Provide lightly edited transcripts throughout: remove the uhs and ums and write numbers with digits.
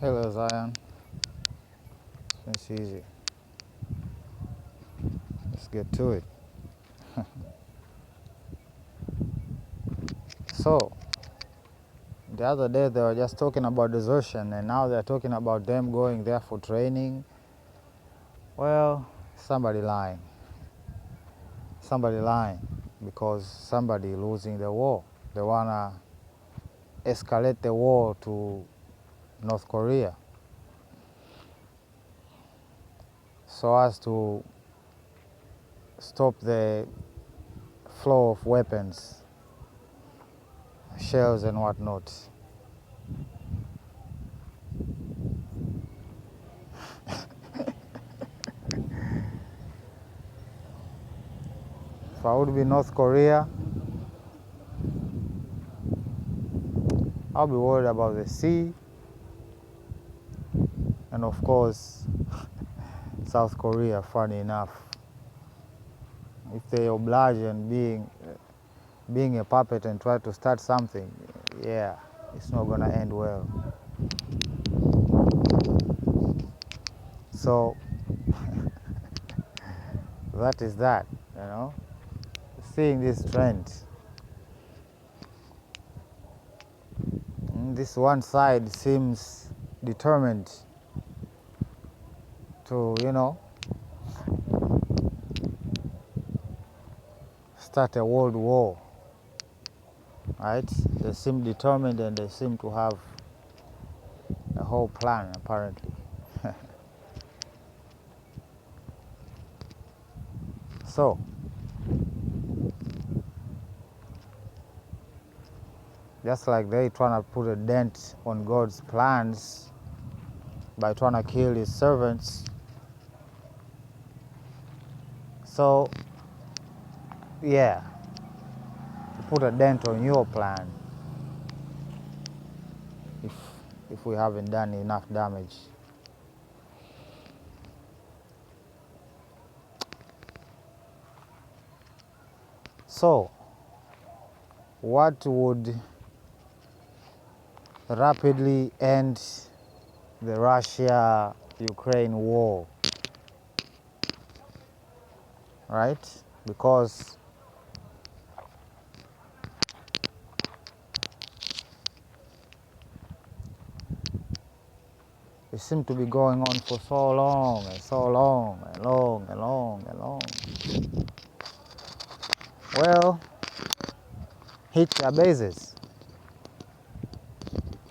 Hello, Zion. It's easy. Let's get to it. So, the other day they were just talking about desertion, and now they're talking about them going there for training. Well, somebody lying. Somebody lying because somebody losing the war. They wanna escalate the war to North Korea so as to stop the flow of weapons, shells, and whatnot. If I would be North Korea, I'll be worried about the sea, and of course, South Korea, funny enough. If they oblige and being a puppet and try to start something, yeah, it's not gonna end well. So that is that, you know. Seeing this trend, this one side seems determined to, start a world war, right? They seem determined and they seem to have a whole plan, apparently. So, just like they trying to put a dent on God's plans by trying to kill his servants. So, yeah, to put a dent on your plan if we haven't done enough damage. So, what would rapidly end the Russia-Ukraine war, right? Because it seemed to be going on for so long and so long and long and long and long. Well, hit their bases,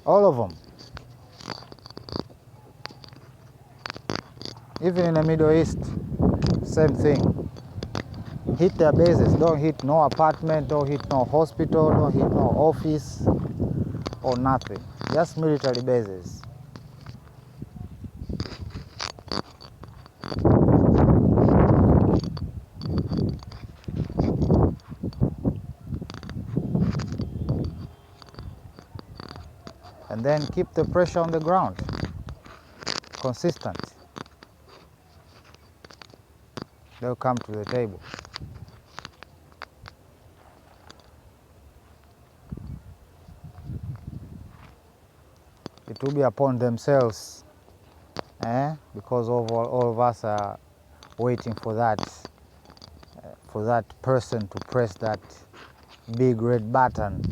all of them. Even in the Middle East, same thing. Hit their bases. Don't hit no apartment, don't hit no hospital, don't hit no office or nothing. Just military bases. And then keep the pressure on the ground. Consistent. They'll come to the table. It will be upon themselves, because all of us are waiting for that person to press that big red button.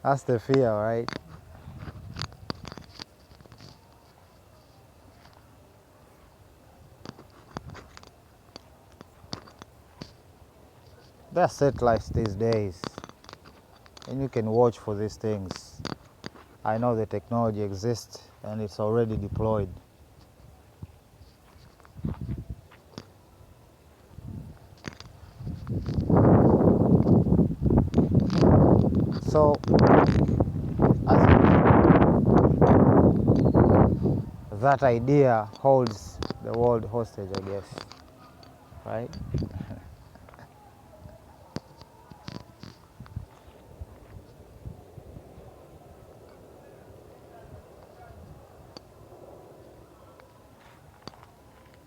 That's the fear, right? There are satellites these days, and you can watch for these things. I know the technology exists and it's already deployed. So, that idea holds the world hostage, I guess, right?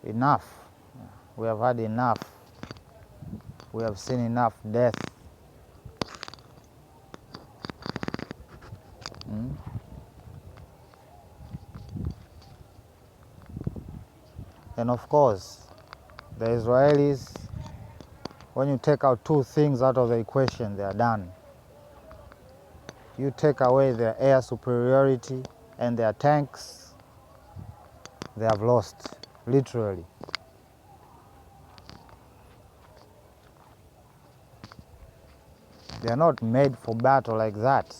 Enough. We have had enough. We have seen enough death. And of course, the Israelis, when you take out two things out of the equation, they are done. You take away their air superiority and their tanks, they have lost, literally. They are not made for battle like that.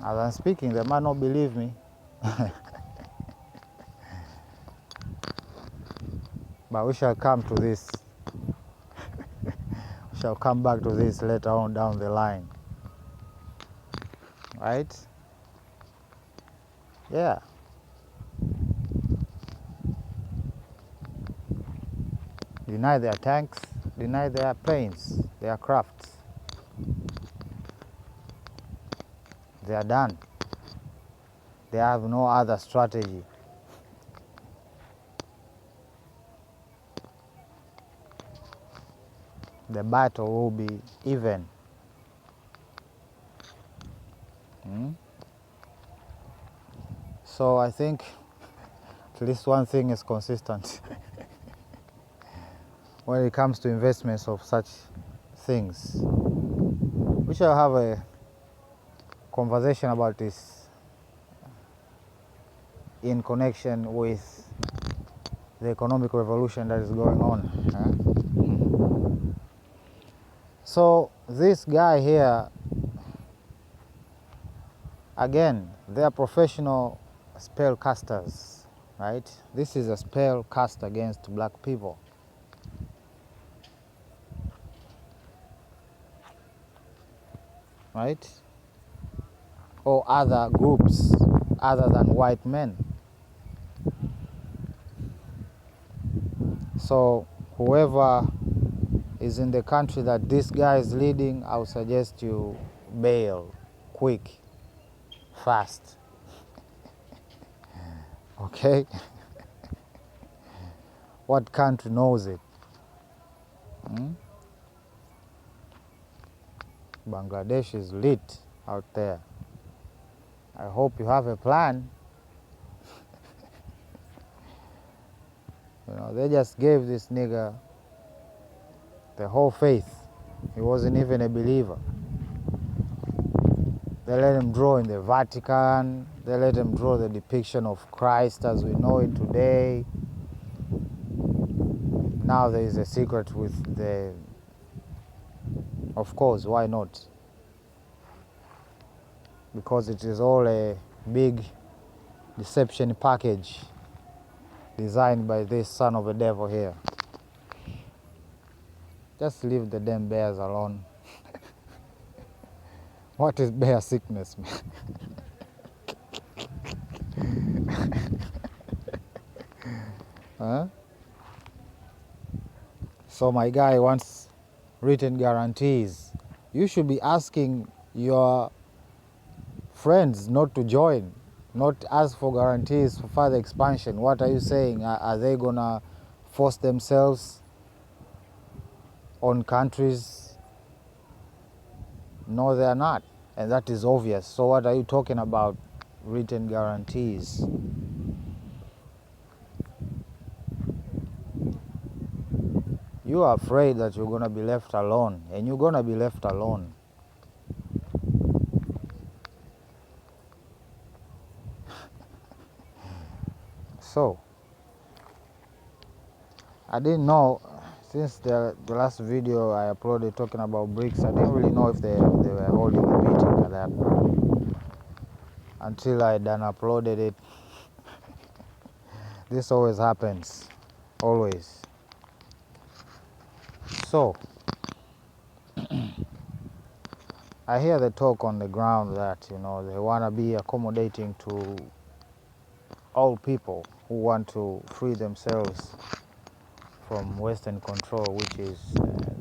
As I'm speaking, they might not believe me. But we shall come to this. We shall come back to this later on down the line. Right? Yeah. Deny their tanks, deny their planes, their crafts. They are done. They have no other strategy. The battle will be even. So I think at least one thing is consistent when it comes to investments of such things. We shall have a conversation about this in connection with the economic revolution that is going on. So this guy here, again, they are professional spell casters, right? This is a spell cast against black people. Right? Or other groups other than white men. So whoever is in the country that this guy is leading, I would suggest you bail quick, fast. Okay? What country knows it? Bangladesh is lit out there. I hope you have a plan. You know, they just gave this nigga the whole faith. He wasn't even a believer. They let him draw in the Vatican. They let him draw the depiction of Christ as we know it today. Now there is a secret with the... Of course, why not? Because it is all a big deception package designed by this son of a devil here. Just leave the damn bears alone. What is bear sickness, man? Huh? So my guy wants written guarantees. You should be asking your friends not to join, not ask for guarantees for further expansion. What are you saying? Are they gonna force themselves on countries? No, they are not, and that is obvious. So what are you talking about written guarantees? You are afraid that you're gonna be left alone, and you're gonna be left alone. So I didn't know, since the last video I uploaded talking about BRICS, I didn't really know if they were holding a meeting at that until I done uploaded it. This always happens, always. So I hear the talk on the ground that, you know, they want to be accommodating to all people who want to free themselves from Western control, which is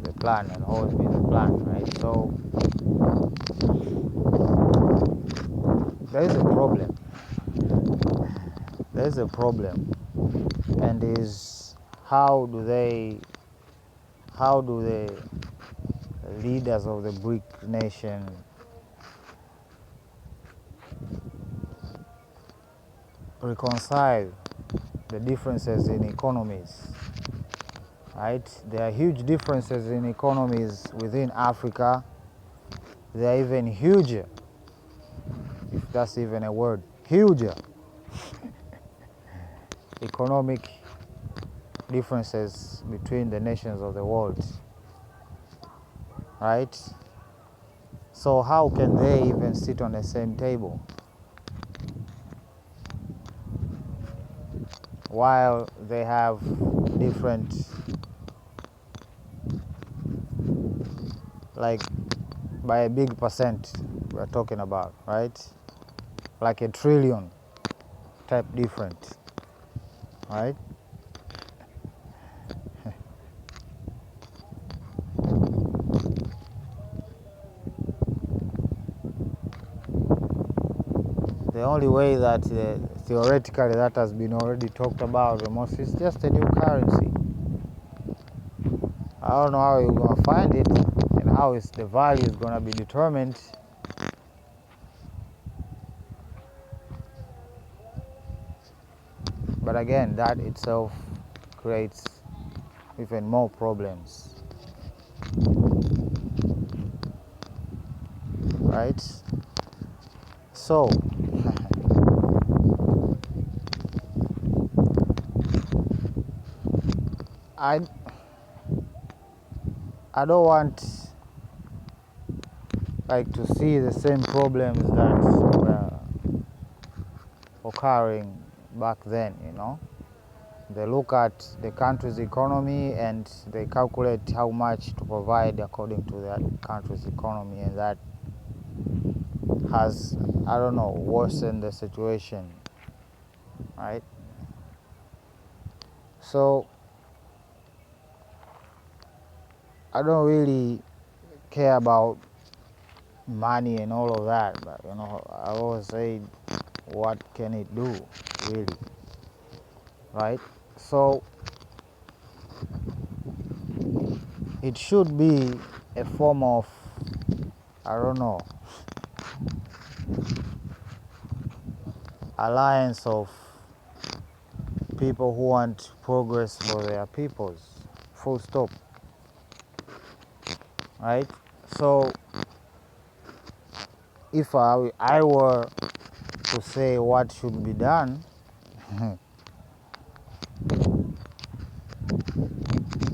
the plan and always been the plan, right? So there is a problem. There is a problem, and is how do they leaders of the BRIC nation reconcile the differences in economies, right? There are huge differences in economies within Africa. They are even huger, if that's even a word, huger economic differences between the nations of the world, right? So how can they even sit on the same table while they have different, like by a big percent we're talking about, right? Like a trillion type different, right? The only way that theoretically that has been already talked about the most is just a new currency. I don't know how you're going to find it and how the value is going to be determined. But again, that itself creates even more problems, right? So I don't want like to see the same problems that were occurring back then, you know. They look at the country's economy and they calculate how much to provide according to that country's economy, and that has, I don't know, worsened the situation, right? So I don't really care about money and all of that, but you know, I always say, what can it do, really, right? So it should be a form of, I don't know, alliance of people who want progress for their peoples, full stop, right? So if I were to say what should be done,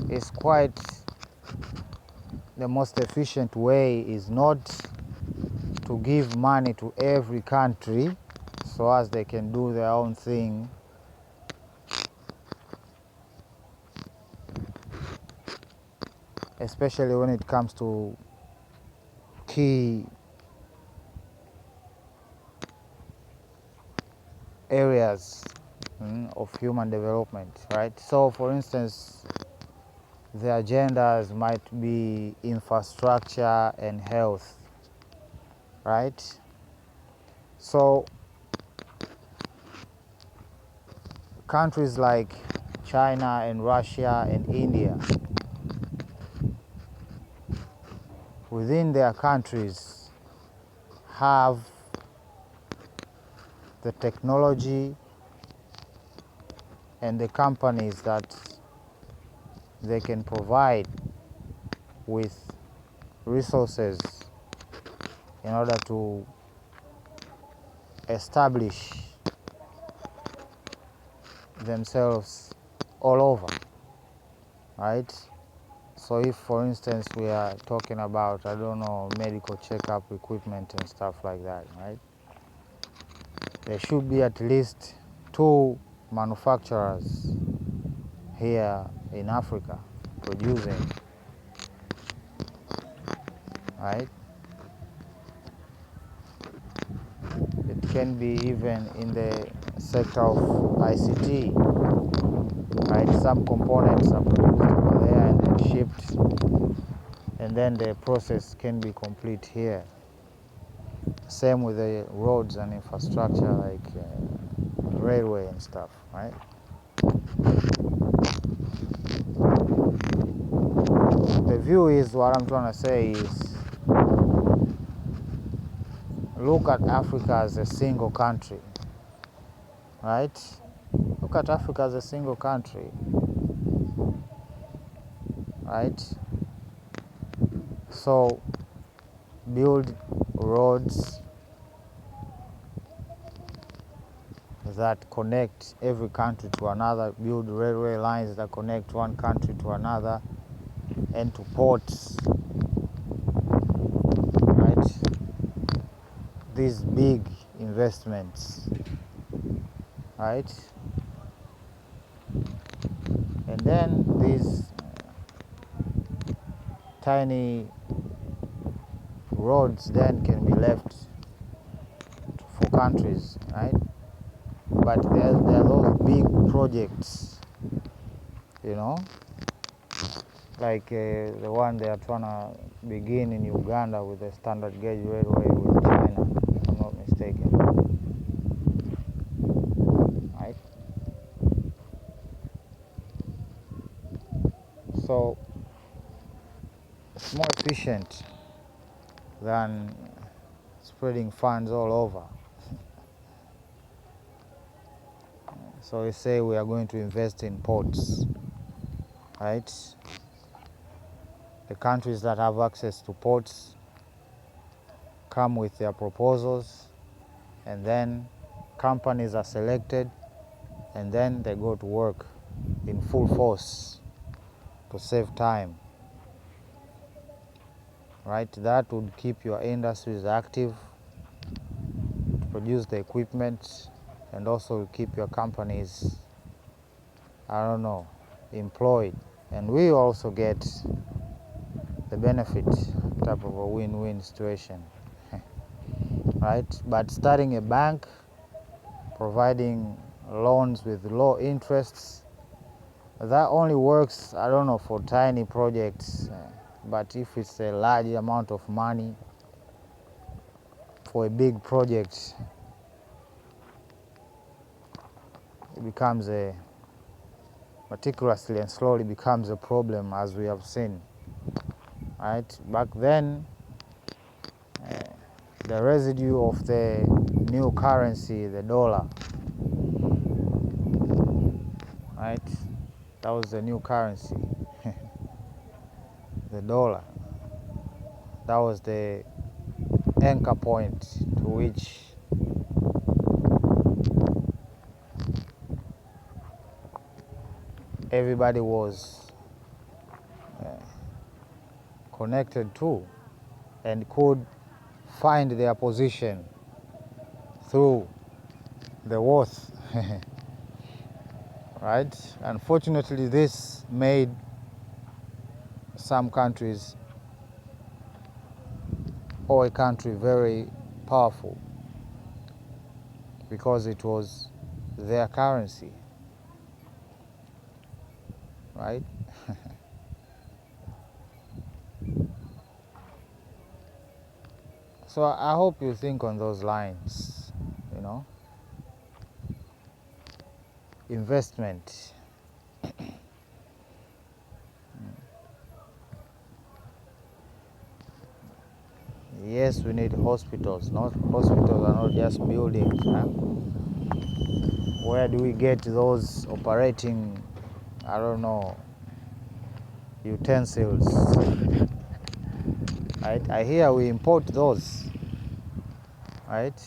it's quite the most efficient way is not to give money to every country so as they can do their own thing, especially when it comes to key areas of human development, right? So for instance, the agendas might be infrastructure and health, right? So countries like China and Russia and India, within their countries have the technology and the companies that they can provide with resources in order to establish themselves all over, right? So if, for instance, we are talking about, I don't know, medical checkup equipment and stuff like that, right? There should be at least 2 manufacturers here in Africa producing, right? It can be even in the sector of ICT, right? Some components are produced over there and then shipped, and then the process can be complete here. Same with the roads and infrastructure like railway and stuff, right? The view is, what I'm trying to say is, look at Africa as a single country, right? Look at Africa as a single country, right? So build roads that connect every country to another, build railway lines that connect one country to another, and to ports, right? These big investments, right? And then these tiny roads then can be left for countries, right? But there are those big projects, you know, like the one they are trying to begin in Uganda with the standard gauge railway with China, if I'm not mistaken, right? So it's more efficient than spreading funds all over. So we say we are going to invest in ports, right? The countries that have access to ports come with their proposals, and then companies are selected, and then they go to work in full force to save time, right? That would keep your industries active, to produce the equipment, and also keep your companies, I don't know, employed. And we also get the benefit, type of a win-win situation, right? But starting a bank, providing loans with low interests, that only works, I don't know, for tiny projects, but if it's a large amount of money for a big project, it becomes meticulously and slowly becomes a problem, as we have seen, right? Back then, the residue of the new currency, the dollar, right? That was the new currency, the dollar. That was the anchor point to which everybody was connected to and could find their position through the worth, right? Unfortunately, this made some countries or a country very powerful because it was their currency, right? So I hope you think on those lines, you know. Investment. Yes, we need hospitals. Hospitals are not just buildings. Huh? Where do we get those operating, I don't know, utensils? Right? I hear we import those, right?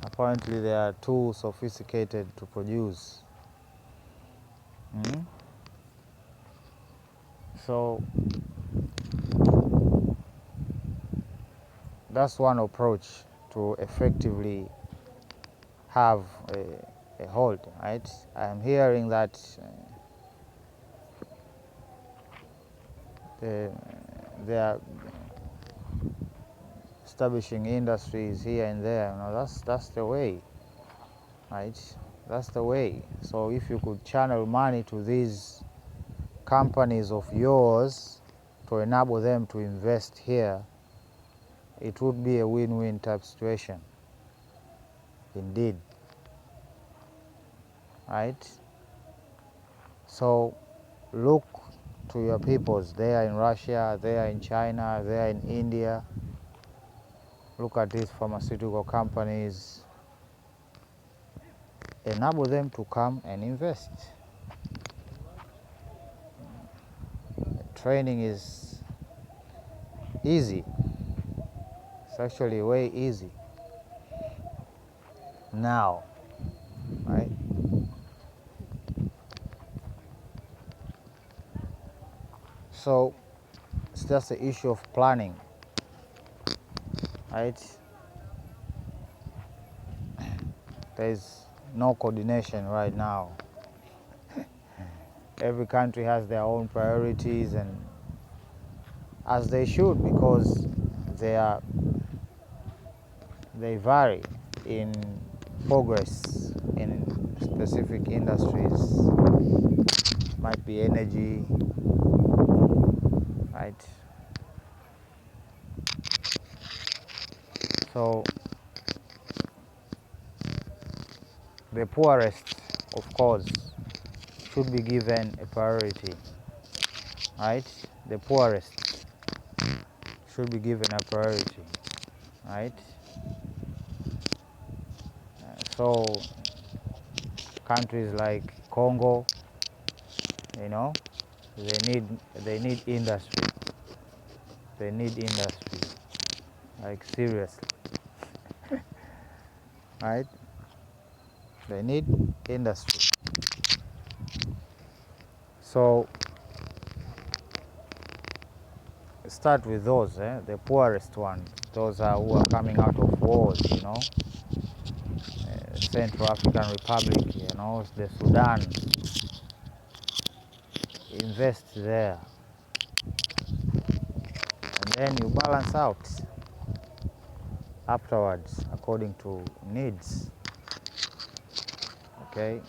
Apparently they are too sophisticated to produce. So that's one approach to effectively have a hold, right? I am hearing that they are establishing industries here and there. You know, that's the way, right? That's the way. So if you could channel money to these companies of yours to enable them to invest here, it would be a win-win type situation, indeed, right? So look to your peoples. They are in Russia, they are in China, they are in India. Look at these pharmaceutical companies. Enable them to come and invest. Training is easy. It's actually way easy now, right? So it's just the issue of planning, right? There's no coordination right now. Every country has their own priorities, and as they should, because they vary in progress in specific industries. Might be energy, right? So the poorest, of course, should be given a priority, right? The poorest should be given a priority, right? So countries like Congo, you know, they need industry. They need industry, like seriously, right? They need industry. So start with those, the poorest ones. Those are who are coming out of wars, you know. Central African Republic, you know, the Sudan. Invest there, and then you balance out afterwards according to needs. Okay.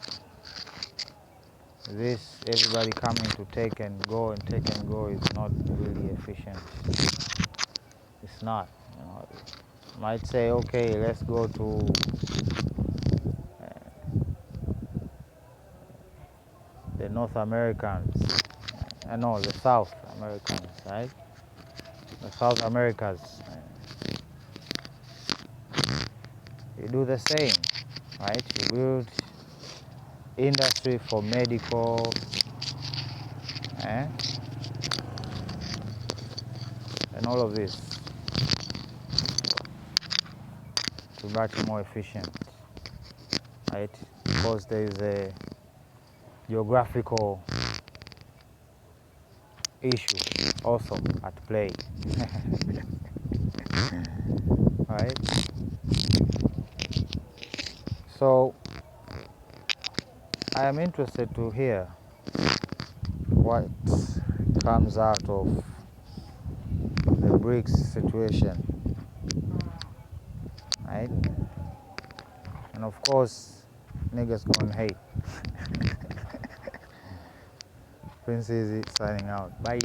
This everybody coming to take and go is not really efficient. It's not. You know, might say, okay, let's go to the North Americans, no, the South Americans, right? The South Americas. You do the same, right? You build industry for medical, and all of this to be much more efficient, right? Because there is a geographical issue also at play, right? So I am interested to hear what comes out of the BRICS situation, right? And of course, niggas gonna hate. Prince Easy signing out. Bye.